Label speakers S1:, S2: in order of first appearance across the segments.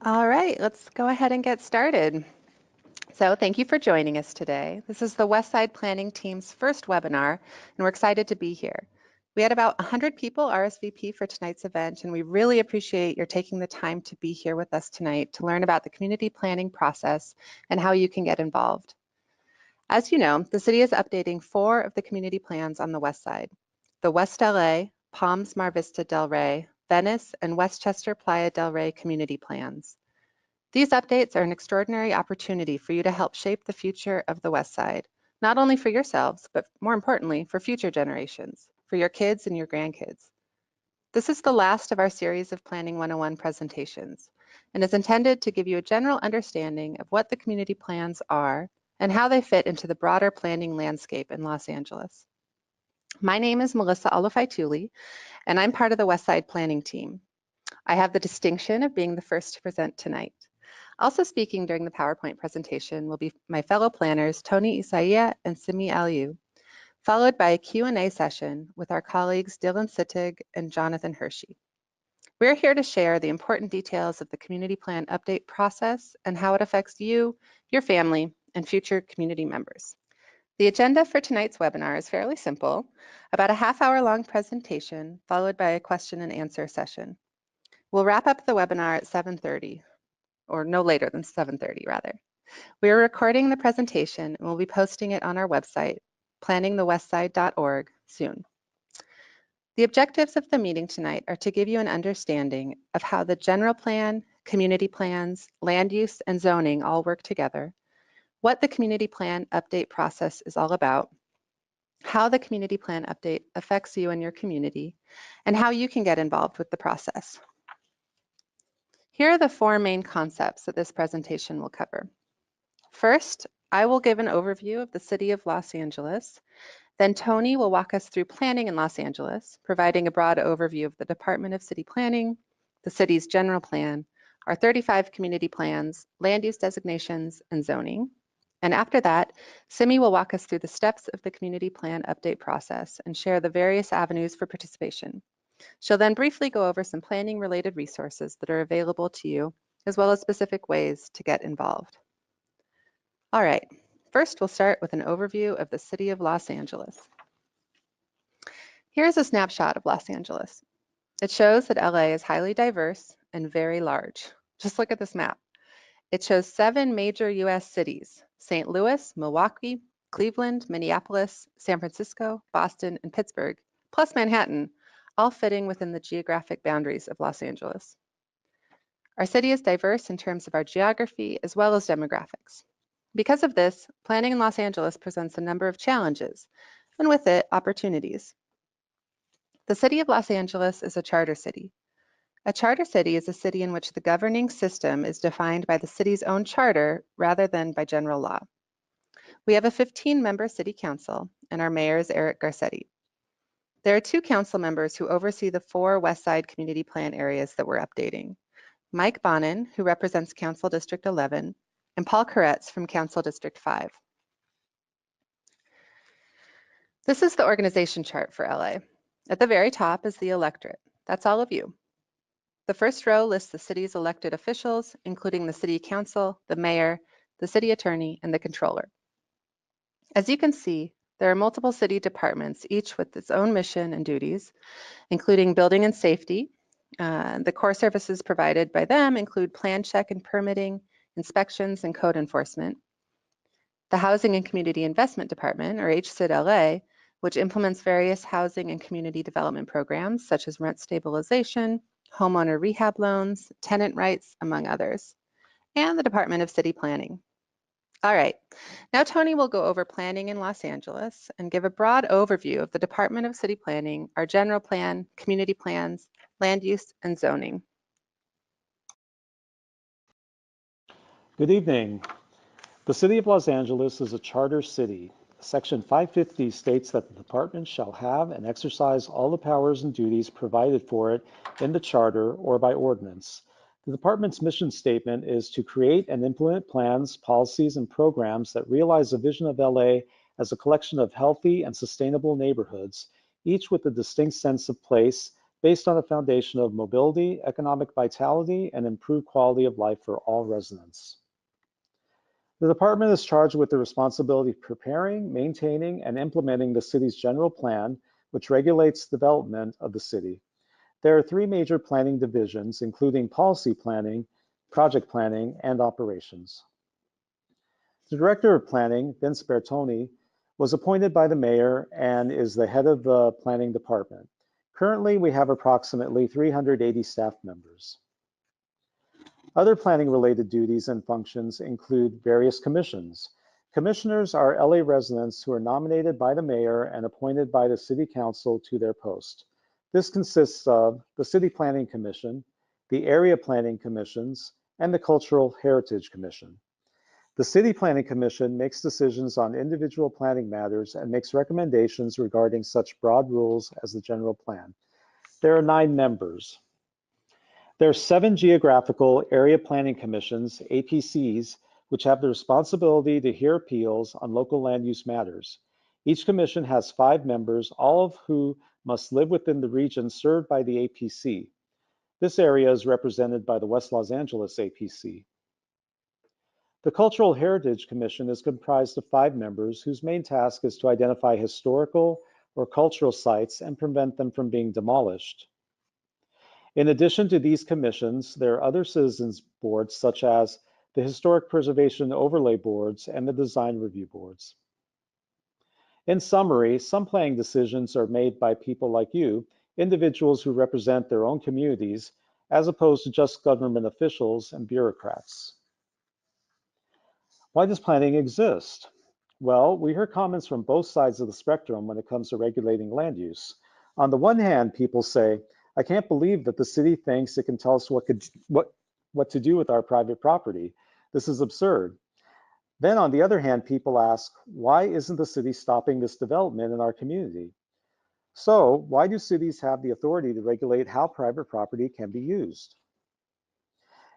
S1: All right, let's go ahead and get started. So thank you for joining us today. This is the Westside Planning Team's first webinar, and we're excited to be here. We had about 100 people RSVP for tonight's event, and we really appreciate your taking the time to be here with us tonight to learn about the community planning process and how you can get involved. As you know, the city is updating 4 of the community plans on the West Side: the West LA, Palms Mar Vista Del Rey, Venice, and Westchester Playa del Rey community plans. These updates are an extraordinary opportunity for you to help shape the future of the West Side, not only for yourselves, but more importantly, for future generations, for your kids and your grandkids. This is the last of our series of Planning 101 presentations and is intended to give you a general understanding of what the community plans are and how they fit into the broader planning landscape in Los Angeles. My name is Melissa Olofaituli, and I'm part of the West Side Planning Team. I have the distinction of being the first to present tonight. Also speaking during the PowerPoint presentation will be my fellow planners, Tony Isaiah and Simi Aliou, followed by a Q&A session with our colleagues Dylan Sittig and Jonathan Hershey. We're here to share the important details of the community plan update process and how it affects you, your family, and future community members. The agenda for tonight's webinar is fairly simple: about a half-hour-long presentation followed by a question and answer session. We'll wrap up the webinar at 7:30, or no later than 7:30 rather. We are recording the presentation and we'll be posting it on our website, planningthewestside.org, soon. The objectives of the meeting tonight are to give you an understanding of how the general plan, community plans, land use, and zoning all work together, what the community plan update process is all about, how the community plan update affects you and your community, and how you can get involved with the process. Here are the 4 main concepts that this presentation will cover. First, I will give an overview of the City of Los Angeles. Then Tony will walk us through planning in Los Angeles, providing a broad overview of the Department of City Planning, the city's general plan, our 35 community plans, land use designations, and zoning. And after that, Simi will walk us through the steps of the community plan update process and share the various avenues for participation. She'll then briefly go over some planning-related resources that are available to you, as well as specific ways to get involved. All right, first we'll start with an overview of the City of Los Angeles. Here's a snapshot of Los Angeles. It shows that LA is highly diverse and very large. Just look at this map. It shows 7 major US cities: St. Louis, Milwaukee, Cleveland, Minneapolis, San Francisco, Boston, and Pittsburgh, plus Manhattan, all fitting within the geographic boundaries of Los Angeles. Our city is diverse in terms of our geography as well as demographics. Because of this, planning in Los Angeles presents a number of challenges, and with it, opportunities. The City of Los Angeles is a charter city. A charter city is a city in which the governing system is defined by the city's own charter rather than by general law. We have a 15-member city council, and our mayor is Eric Garcetti. There are 2 council members who oversee the 4 West Side community plan areas that we're updating: Mike Bonin, who represents Council District 11, and Paul Koretz from Council District 5. This is the organization chart for LA. At the very top is the electorate. That's all of you. The first row lists the city's elected officials, including the city council, the mayor, the city attorney, and the controller. As you can see, there are multiple city departments, each with its own mission and duties, including building and safety. The core services provided by them include plan check and permitting, inspections, and code enforcement. The Housing and Community Investment Department, or HCID-LA, which implements various housing and community development programs such as rent stabilization, homeowner rehab loans, tenant rights, among others, and the Department of City Planning. All right, now Tony will go over planning in Los Angeles and give a broad overview of the Department of City Planning, our general plan, community plans, land use, and zoning.
S2: Good evening. The City of Los Angeles is a charter city. Section 550 states that the department shall have and exercise all the powers and duties provided for it in the charter or by ordinance. The department's mission statement is to create and implement plans, policies, and programs that realize the vision of LA as a collection of healthy and sustainable neighborhoods, each with a distinct sense of place, based on a foundation of mobility, economic vitality, and improved quality of life for all residents. The department is charged with the responsibility of preparing, maintaining, and implementing the city's general plan, which regulates development of the city. There are three major planning divisions, including policy planning, project planning, and operations. The Director of Planning, Vince Bertoni, was appointed by the mayor and is the head of the planning department. Currently, we have approximately 380 staff members. Other planning-related duties and functions include various commissions. Commissioners are LA residents who are nominated by the mayor and appointed by the city council to their post. This consists of the City Planning Commission, the Area Planning Commissions, and the Cultural Heritage Commission. The City Planning Commission makes decisions on individual planning matters and makes recommendations regarding such broad rules as the general plan. There are 9 members. There are 7 geographical area planning commissions, APCs, which have the responsibility to hear appeals on local land use matters. Each commission has 5 members, all of who must live within the region served by the APC. This area is represented by the West Los Angeles APC. The Cultural Heritage Commission is comprised of 5 members whose main task is to identify historical or cultural sites and prevent them from being demolished. In addition to these commissions, there are other citizens boards such as the Historic Preservation Overlay Boards and the Design Review Boards. In summary, some planning decisions are made by people like you, individuals who represent their own communities, as opposed to just government officials and bureaucrats. Why does planning exist? Well, we hear comments from both sides of the spectrum when it comes to regulating land use. On the one hand, people say, I can't believe that the city thinks it can tell us what to do with our private property. This is absurd. Then on the other hand, people ask, why isn't the city stopping this development in our community? So why do cities have the authority to regulate how private property can be used?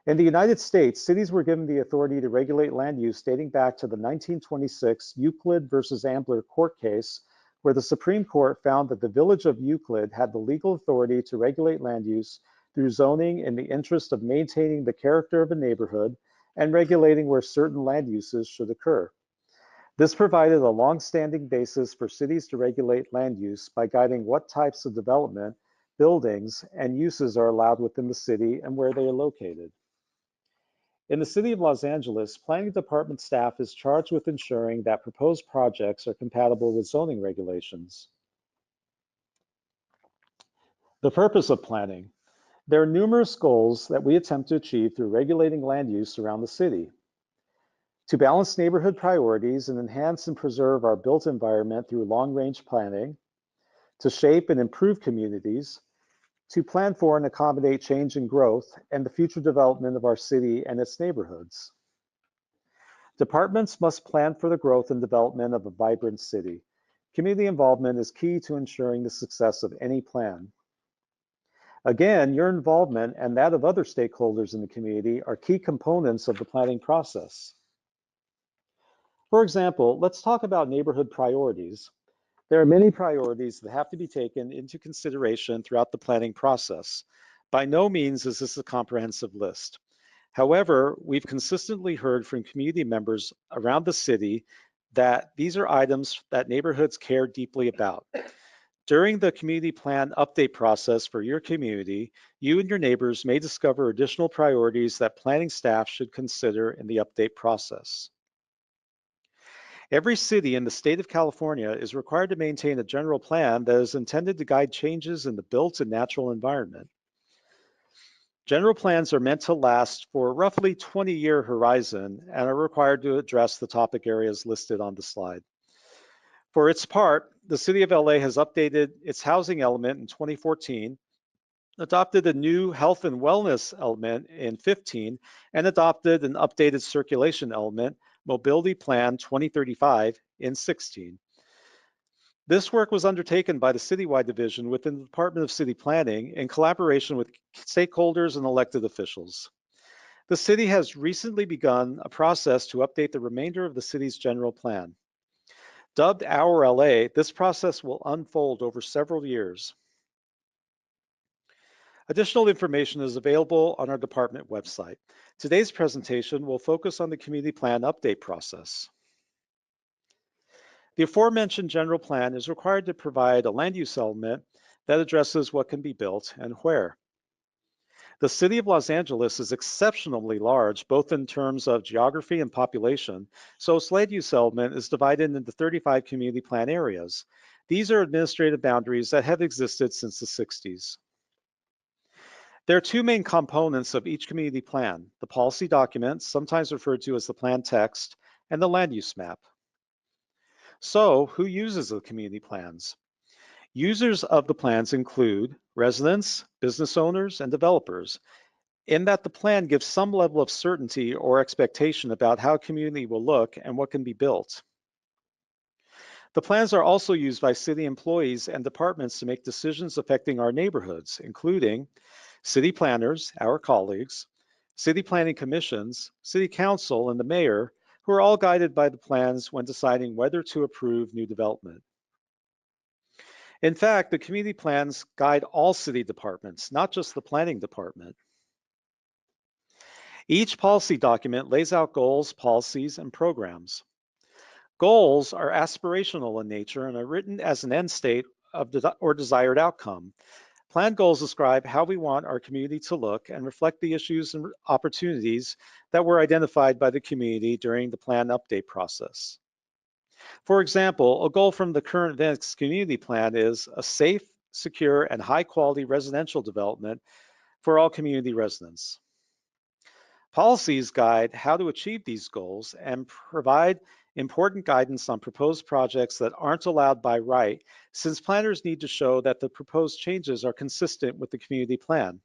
S2: In the United States, cities were given the authority to regulate land use dating back to the 1926 Euclid versus Ambler court case, where the Supreme Court found that the village of Euclid had the legal authority to regulate land use through zoning in the interest of maintaining the character of a neighborhood and regulating where certain land uses should occur. This provided a long-standing basis for cities to regulate land use by guiding what types of development, buildings, and uses are allowed within the city and where they are located. In the City of Los Angeles, planning department staff is charged with ensuring that proposed projects are compatible with zoning regulations. The purpose of planning. There are numerous goals that we attempt to achieve through regulating land use around the city. To balance neighborhood priorities and enhance and preserve our built environment through long-range planning, to shape and improve communities, to plan for and accommodate change and growth and the future development of our city and its neighborhoods. Departments must plan for the growth and development of a vibrant city. Community involvement is key to ensuring the success of any plan. Again, your involvement and that of other stakeholders in the community are key components of the planning process. For example, let's talk about neighborhood priorities. There are many priorities that have to be taken into consideration throughout the planning process. By no means is this a comprehensive list. However, we've consistently heard from community members around the city that these are items that neighborhoods care deeply about. During the community plan update process for your community, you and your neighbors may discover additional priorities that planning staff should consider in the update process. Every city in the state of California is required to maintain a general plan that is intended to guide changes in the built and natural environment. General plans are meant to last for a roughly 20-year horizon and are required to address the topic areas listed on the slide. For its part, the City of LA has updated its housing element in 2014, adopted a new health and wellness element in 15, and adopted an updated circulation element, Mobility Plan 2035, in 16. This work was undertaken by the citywide division within the Department of City Planning in collaboration with stakeholders and elected officials. The city has recently begun a process to update the remainder of the city's general plan. Dubbed Our LA, this process will unfold over several years. Additional information is available on our department website. Today's presentation will focus on the community plan update process. The aforementioned general plan is required to provide a land use element that addresses what can be built and where. The city of Los Angeles is exceptionally large, both in terms of geography and population, so its land use element is divided into 35 community plan areas. These are administrative boundaries that have existed since the 60s. There are two main components of each community plan: the policy document, sometimes referred to as the plan text, and the land use map. So, who uses the community plans? Users of the plans include residents, business owners, and developers, in that the plan gives some level of certainty or expectation about how a community will look and what can be built. The plans are also used by city employees and departments to make decisions affecting our neighborhoods, including city planners, our colleagues, city planning commissions, city council, and the mayor, who are all guided by the plans when deciding whether to approve new development. In fact, the community plans guide all city departments, not just the planning department. Each policy document lays out goals, policies, and programs. Goals are aspirational in nature and are written as an end state or desired outcome. Plan goals describe how we want our community to look and reflect the issues and opportunities that were identified by the community during the plan update process. For example, a goal from the current Venice community plan is a safe, secure, and high quality residential development for all community residents. Policies guide how to achieve these goals and provide important guidance on proposed projects that aren't allowed by right, since planners need to show that the proposed changes are consistent with the community plan.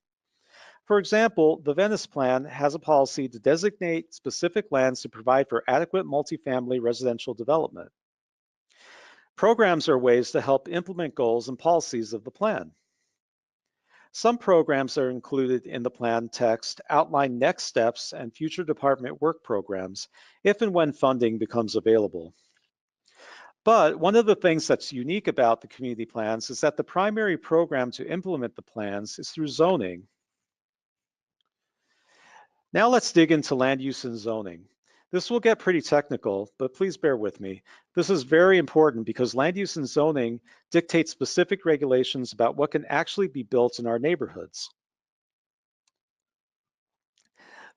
S2: For example, the Venice plan has a policy to designate specific lands to provide for adequate multifamily residential development. Programs are ways to help implement goals and policies of the plan. Some programs that are included in the plan text outline next steps and future department work programs if and when funding becomes available. But one of the things that's unique about the community plans is that the primary program to implement the plans is through zoning. Now let's dig into land use and zoning. This will get pretty technical, but please bear with me. This is very important because land use and zoning dictate specific regulations about what can actually be built in our neighborhoods.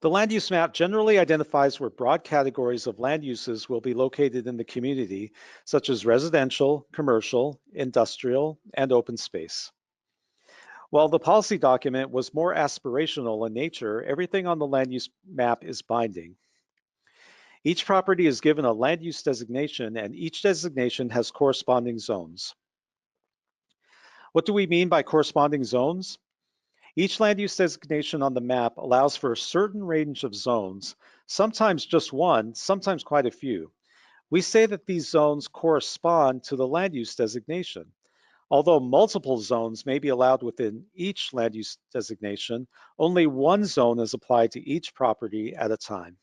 S2: The land use map generally identifies where broad categories of land uses will be located in the community, such as residential, commercial, industrial, and open space. While the policy document was more aspirational in nature, everything on the land use map is binding. Each property is given a land use designation, and each designation has corresponding zones. What do we mean by corresponding zones? Each land use designation on the map allows for a certain range of zones, sometimes just one, sometimes quite a few. We say that these zones correspond to the land use designation. Although multiple zones may be allowed within each land use designation, only one zone is applied to each property at a time.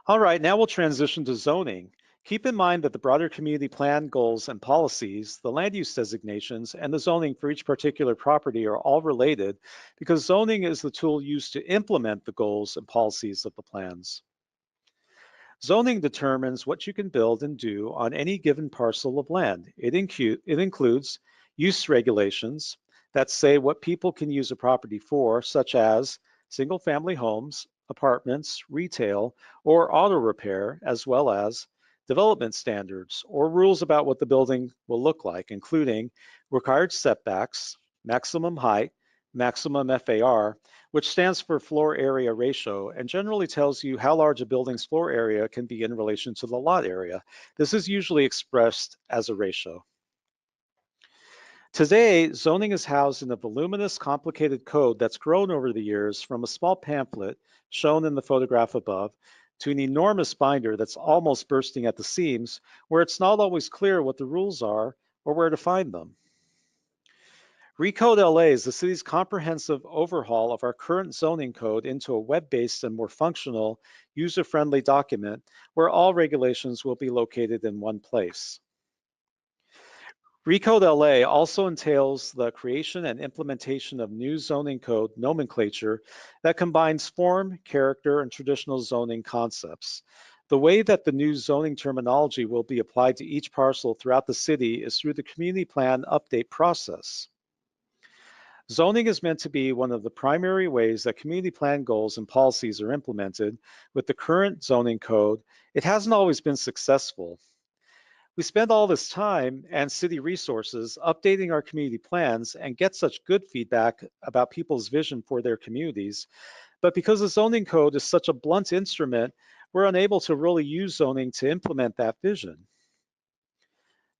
S2: All right, now we'll transition to zoning. Keep in mind that the broader community plan goals and policies, the land use designations, and the zoning for each particular property are all related because zoning is the tool used to implement the goals and policies of the plans. Zoning determines what you can build and do on any given parcel of land. It includes use regulations that say what people can use a property for, such as single-family homes, apartments, retail, or auto repair, as well as development standards or rules about what the building will look like, including required setbacks, maximum height, maximum FAR, which stands for floor area ratio and generally tells you how large a building's floor area can be in relation to the lot area. This is usually expressed as a ratio. Today, zoning is housed in a voluminous, complicated code that's grown over the years from a small pamphlet shown in the photograph above to an enormous binder that's almost bursting at the seams, where it's not always clear what the rules are or where to find them. Recode LA is the city's comprehensive overhaul of our current zoning code into a web-based and more functional, user-friendly document where all regulations will be located in one place. Recode LA also entails the creation and implementation of new zoning code nomenclature that combines form, character, and traditional zoning concepts. The way that the new zoning terminology will be applied to each parcel throughout the city is through the community plan update process. Zoning is meant to be one of the primary ways that community plan goals and policies are implemented. With the current zoning code, it hasn't always been successful. We spend all this time and city resources updating our community plans and get such good feedback about people's vision for their communities. But because the zoning code is such a blunt instrument, we're unable to really use zoning to implement that vision.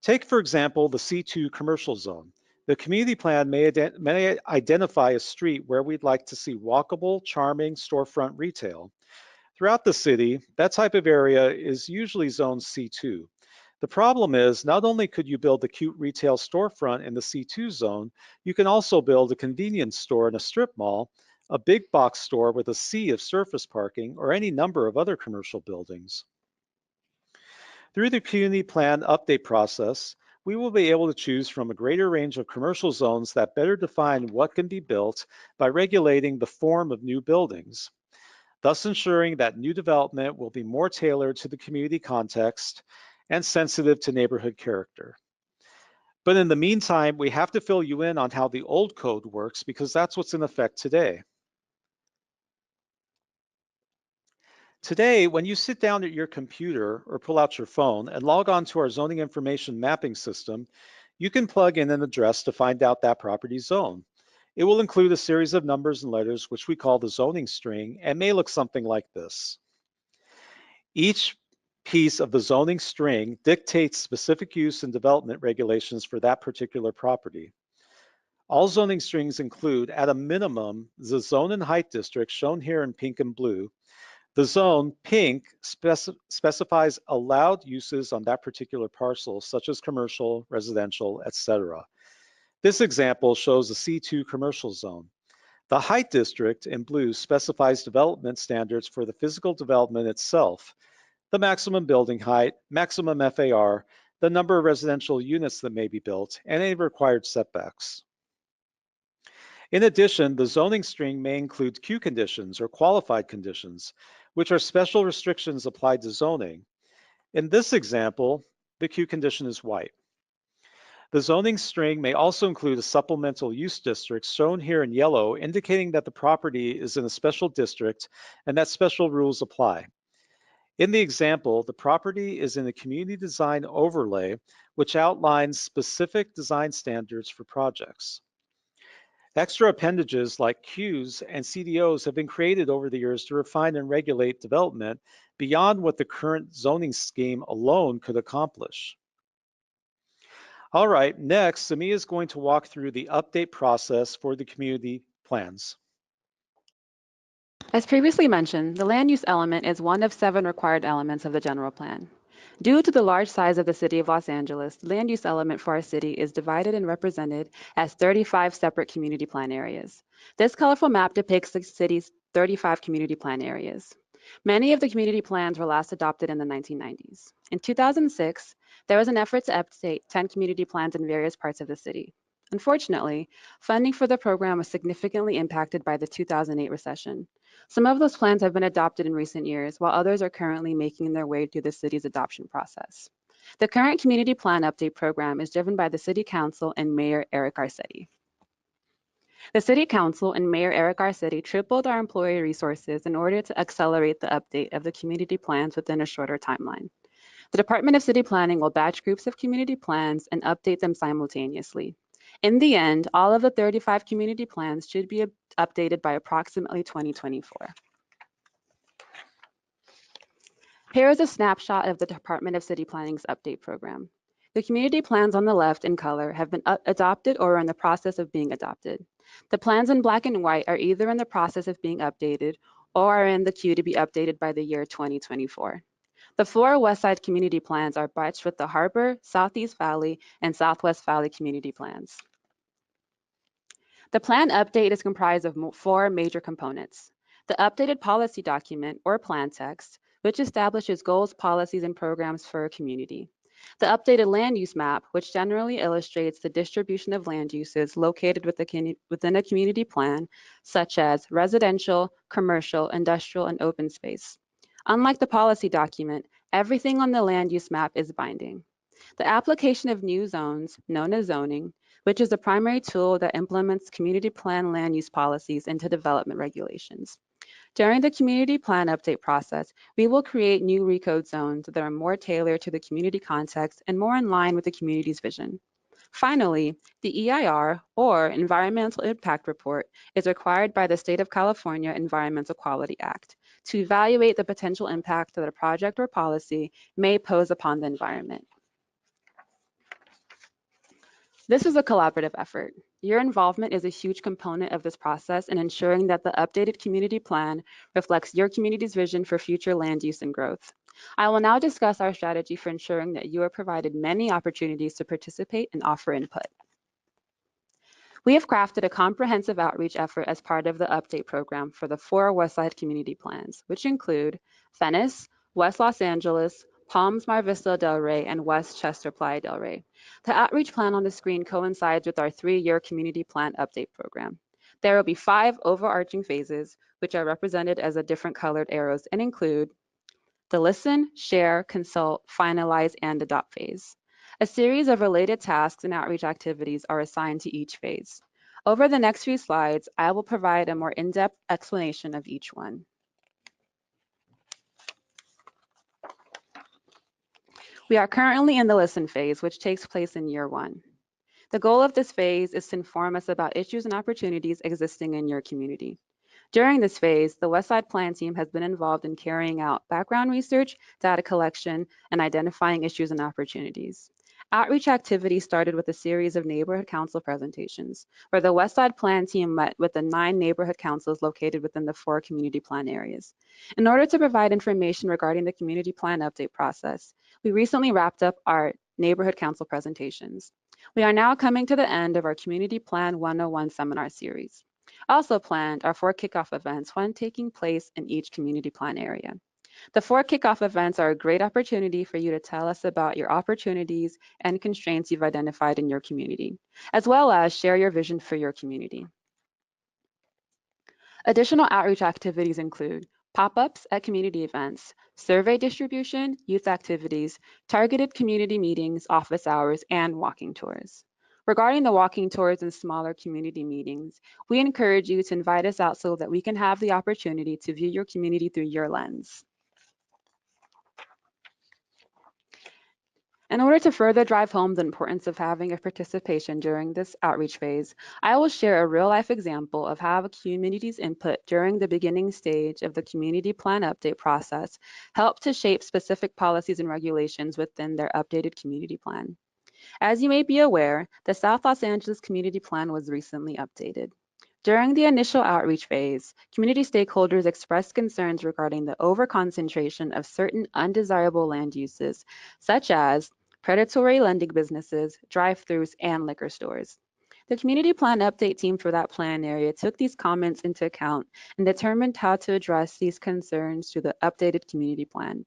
S2: Take, for example, the C2 commercial zone. The community plan may identify a street where we'd like to see walkable, charming storefront retail. Throughout the city, that type of area is usually zoned C2. The problem is, not only could you build a cute retail storefront in the C2 zone, you can also build a convenience store in a strip mall, a big box store with a sea of surface parking, or any number of other commercial buildings. Through the community plan update process, we will be able to choose from a greater range of commercial zones that better define what can be built by regulating the form of new buildings, thus ensuring that new development will be more tailored to the community context and sensitive to neighborhood character. But in the meantime, we have to fill you in on how the old code works because that's what's in effect today. Today, when you sit down at your computer or pull out your phone and log on to our zoning information mapping system, you can plug in an address to find out that property's zone. It will include a series of numbers and letters, which we call the zoning string, and may look something like this. Each piece of the zoning string dictates specific use and development regulations for that particular property. All zoning strings include, at a minimum, the zone and height district shown here in pink and blue. The zone, pink, specifies allowed uses on that particular parcel, such as commercial, residential, etc. This example shows a C2 commercial zone. The height district in blue specifies development standards for the physical development itself, the maximum building height, maximum FAR, the number of residential units that may be built, and any required setbacks. In addition, the zoning string may include Q conditions or qualified conditions, which are special restrictions applied to zoning. In this example, the Q condition is white. The zoning string may also include a supplemental use district shown here in yellow, indicating that the property is in a special district and that special rules apply. In the example, the property is in a community design overlay, which outlines specific design standards for projects. Extra appendages like Qs and CDOs have been created over the years to refine and regulate development beyond what the current zoning scheme alone could accomplish. All right, next, Sami is going to walk through the update process for the community plans.
S3: As previously mentioned, the land use element is one of 7 required elements of the general plan. Due to the large size of the City of Los Angeles, the land use element for our city is divided and represented as 35 separate community plan areas. This colorful map depicts the city's 35 community plan areas. Many of the community plans were last adopted in the 1990s. In 2006, there was an effort to update 10 community plans in various parts of the city. Unfortunately, funding for the program was significantly impacted by the 2008 recession. Some of those plans have been adopted in recent years, while others are currently making their way through the city's adoption process. The current community plan update program is driven by the City Council and Mayor Eric Garcetti. The City Council and Mayor Eric Garcetti tripled our employee resources in order to accelerate the update of the community plans within a shorter timeline. The Department of City Planning will batch groups of community plans and update them simultaneously. In the end, all of the 35 community plans should be updated by approximately 2024. Here is a snapshot of the Department of City Planning's update program. The community plans on the left in color have been adopted or are in the process of being adopted. The plans in black and white are either in the process of being updated or are in the queue to be updated by the year 2024. The 4 West Side community plans are batched with the Harbor, Southeast Valley, and Southwest Valley community plans. The plan update is comprised of 4 major components. The updated policy document or plan text, which establishes goals, policies, and programs for a community. The updated land use map, which generally illustrates the distribution of land uses located within a community plan, such as residential, commercial, industrial, and open space. Unlike the policy document, everything on the land use map is binding. The application of new zones, known as zoning, which is the primary tool that implements community plan land use policies into development regulations. During the community plan update process, we will create new recode zones that are more tailored to the community context and more in line with the community's vision. Finally, the EIR, or Environmental Impact Report, is required by the State of California Environmental Quality Act to evaluate the potential impact that a project or policy may pose upon the environment. This is a collaborative effort. Your involvement is a huge component of this process in ensuring that the updated community plan reflects your community's vision for future land use and growth. I will now discuss our strategy for ensuring that you are provided many opportunities to participate and offer input. We have crafted a comprehensive outreach effort as part of the update program for the 4 Westside community plans, which include Venice, West Los Angeles, Palms Mar Vista Del Rey, and West Chester Playa del Rey. The outreach plan on the screen coincides with our 3-year community plan update program. There will be 5 overarching phases, which are represented as the different colored arrows and include the listen, share, consult, finalize, and adopt phase. A series of related tasks and outreach activities are assigned to each phase. Over the next few slides, I will provide a more in-depth explanation of each one. We are currently in the listen phase, which takes place in year 1. The goal of this phase is to inform us about issues and opportunities existing in your community. During this phase, the Westside Plan team has been involved in carrying out background research, data collection, and identifying issues and opportunities. Outreach activities started with a series of neighborhood council presentations, where the Westside Plan team met with the 9 neighborhood councils located within the 4 community plan areas. In order to provide information regarding the community plan update process, we recently wrapped up our neighborhood council presentations. We are now coming to the end of our Community Plan 101 seminar series. Also planned are 4 kickoff events, one taking place in each community plan area. The 4 kickoff events are a great opportunity for you to tell us about your opportunities and constraints you've identified in your community, as well as share your vision for your community. Additional outreach activities include pop-ups at community events, survey distribution, youth activities, targeted community meetings, office hours, and walking tours. Regarding the walking tours and smaller community meetings, we encourage you to invite us out so that we can have the opportunity to view your community through your lens. In order to further drive home the importance of having a participation during this outreach phase, I will share a real-life example of how a community's input during the beginning stage of the community plan update process helped to shape specific policies and regulations within their updated community plan. As you may be aware, the South Los Angeles Community Plan was recently updated. During the initial outreach phase, community stakeholders expressed concerns regarding the overconcentration of certain undesirable land uses, such as predatory lending businesses, drive-thrus, and liquor stores. The community plan update team for that plan area took these comments into account and determined how to address these concerns through the updated community plan.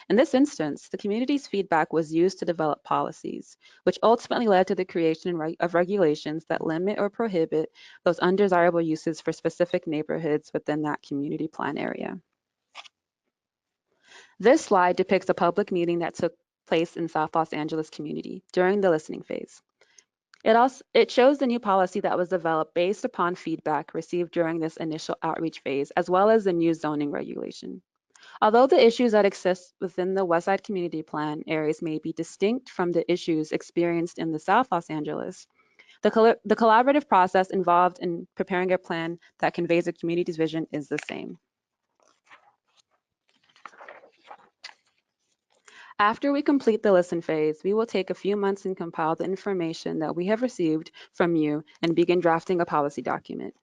S3: In this instance, the community's feedback was used to develop policies, which ultimately led to the creation of regulations that limit or prohibit those undesirable uses for specific neighborhoods within that community plan area. This slide depicts a public meeting that took place in South Los Angeles community during the listening phase. It shows the new policy that was developed based upon feedback received during this initial outreach phase, as well as the new zoning regulation. Although the issues that exist within the Westside Community Plan areas may be distinct from the issues experienced in the South Los Angeles, the collaborative process involved in preparing a plan that conveys a community's vision is the same. After we complete the listen phase, we will take a few months and compile the information that we have received from you and begin drafting a policy document.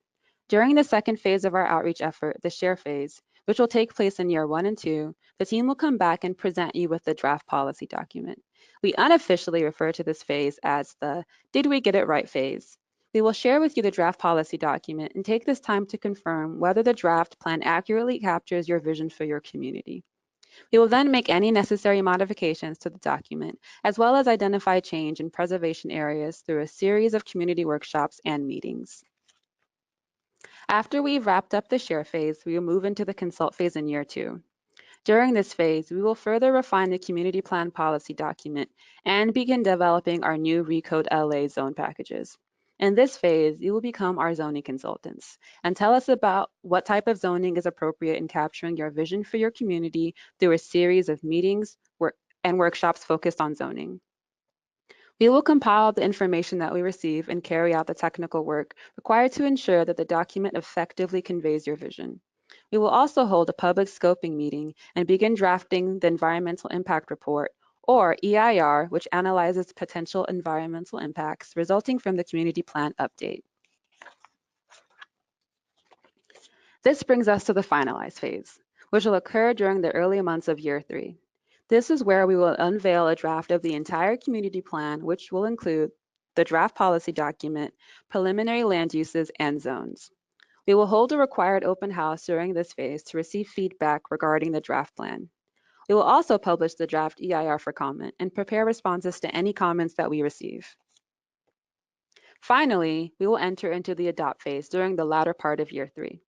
S3: During the second phase of our outreach effort, the share phase, which will take place in year 1 and 2, the team will come back and present you with the draft policy document. We unofficially refer to this phase as the "Did we get it right" phase. We will share with you the draft policy document and take this time to confirm whether the draft plan accurately captures your vision for your community. We will then make any necessary modifications to the document, as well as identify change and preservation areas through a series of community workshops and meetings. After we've wrapped up the share phase, we will move into the consult phase in year 2. During this phase, we will further refine the community plan policy document and begin developing our new Recode LA zone packages. In this phase, you will become our zoning consultants and tell us about what type of zoning is appropriate in capturing your vision for your community through a series of meetings and workshops focused on zoning. We will compile the information that we receive and carry out the technical work required to ensure that the document effectively conveys your vision. We will also hold a public scoping meeting and begin drafting the Environmental Impact Report, or EIR, which analyzes potential environmental impacts resulting from the community plan update. This brings us to the finalize phase, which will occur during the early months of year 3. This is where we will unveil a draft of the entire community plan, which will include the draft policy document, preliminary land uses, and zones. We will hold a required open house during this phase to receive feedback regarding the draft plan. We will also publish the draft EIR for comment and prepare responses to any comments that we receive. Finally, we will enter into the adopt phase during the latter part of year 3.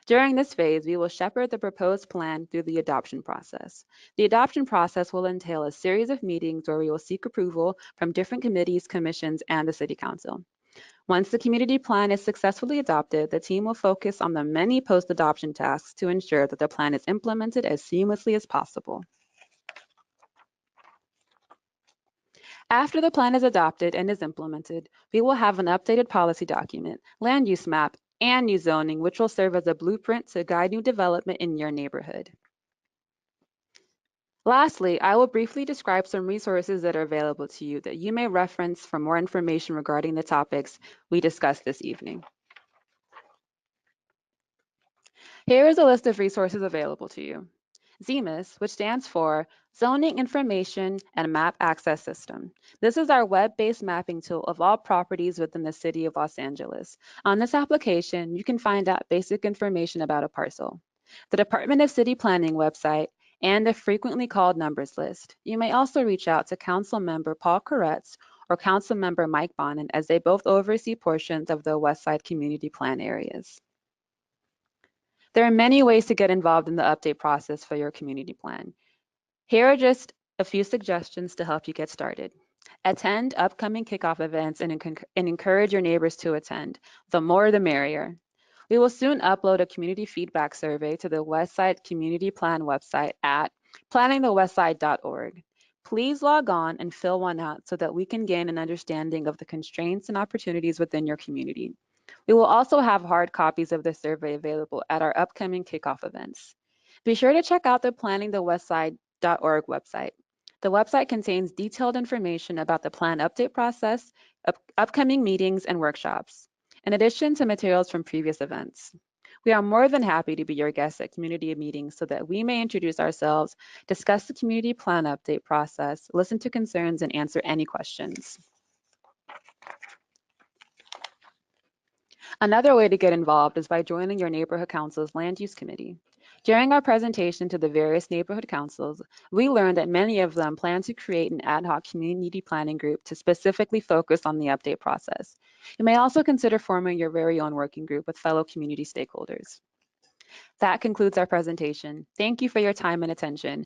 S3: During this phase, we will shepherd the proposed plan through the adoption process. The adoption process will entail a series of meetings where we will seek approval from different committees, commissions, and the City Council. Once the community plan is successfully adopted, the team will focus on the many post-adoption tasks to ensure that the plan is implemented as seamlessly as possible. After the plan is adopted and is implemented, we will have an updated policy document, land use map, and new zoning, which will serve as a blueprint to guide new development in your neighborhood. Lastly, I will briefly describe some resources that are available to you that you may reference for more information regarding the topics we discussed this evening. Here is a list of resources available to you. ZEMAS, which stands for Zoning Information and Map Access System. This is our web-based mapping tool of all properties within the City of Los Angeles. On this application, you can find out basic information about a parcel, the Department of City Planning website, and the frequently called numbers list. You may also reach out to Council Member Paul Koretz or Council Member Mike Bonin, as they both oversee portions of the West Side Community Plan areas. There are many ways to get involved in the update process for your community plan. Here are just a few suggestions to help you get started. Attend upcoming kickoff events and encourage your neighbors to attend. The more, the merrier. We will soon upload a community feedback survey to the Westside Community Plan website at planningthewestside.org. Please log on and fill one out so that we can gain an understanding of the constraints and opportunities within your community. We will also have hard copies of the survey available at our upcoming kickoff events. Be sure to check out the planningthewestside.org website. The website contains detailed information about the plan update process, upcoming meetings, and workshops, in addition to materials from previous events. We are more than happy to be your guests at community meetings so that we may introduce ourselves, discuss the community plan update process, listen to concerns, and answer any questions. Another way to get involved is by joining your neighborhood council's land use committee. During our presentation to the various neighborhood councils, we learned that many of them plan to create an ad hoc community planning group to specifically focus on the update process. You may also consider forming your very own working group with fellow community stakeholders. That concludes our presentation. Thank you for your time and attention.